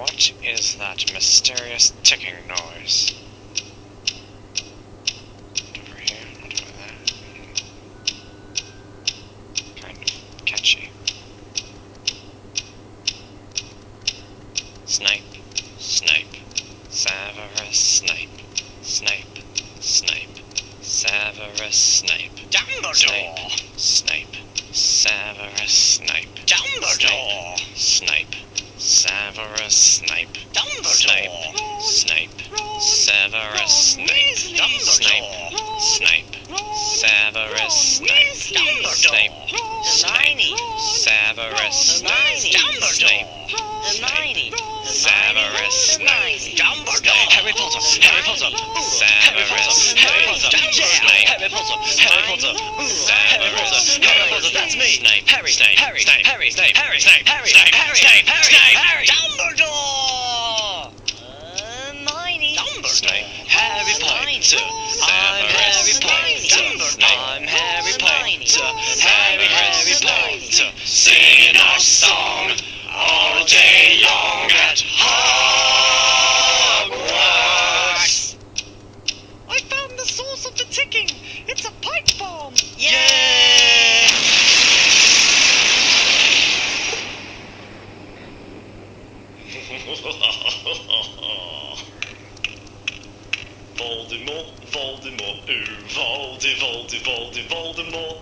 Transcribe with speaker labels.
Speaker 1: What is that mysterious ticking noise? Not over here, not over there. Kind of catchy. Snape, Snape, Severus Snape, Snape, Snape, Severus Snape,
Speaker 2: Dumbledore!
Speaker 1: Snape, Severus Snape,
Speaker 2: Dumbledore!
Speaker 1: Snape, Severus Snape,
Speaker 2: Dumbledore!
Speaker 1: Snape, Severus Snape,
Speaker 2: Dumbledore!
Speaker 1: Snape, Severus Snape, Snape,
Speaker 2: Hermione!
Speaker 1: Severus Snape,
Speaker 2: Dumbledore!
Speaker 1: Snape,
Speaker 2: Hermione!
Speaker 1: Severus Snape,
Speaker 2: Dumbledore!
Speaker 1: Harry Potter! Harry Potter! Severus Snape,
Speaker 2: Harry Potter! Harry Potter! Harry Potter! Harry Potter! That's me!
Speaker 1: Snape,
Speaker 2: Harry!
Speaker 1: Snape,
Speaker 2: Harry!
Speaker 1: Snape,
Speaker 2: Harry!
Speaker 1: Snape,
Speaker 2: Harry!
Speaker 1: Snape,
Speaker 2: Harry!
Speaker 1: Snape,
Speaker 2: Harry!
Speaker 1: Snape,
Speaker 2: Harry!
Speaker 1: Snape,
Speaker 2: Harry!
Speaker 1: Snape.
Speaker 2: Dumbledore! Hermione!
Speaker 1: Snape,
Speaker 2: Harry Potter! I'm Harry Potter! I'm Harry Potter! Harry Potter!
Speaker 1: Singing our song all day long at Hogwarts.
Speaker 2: I found the source of the ticking! It's a pipe bomb!
Speaker 1: Yay!
Speaker 3: Voldemort, Voldemort, ooh, Voldemort.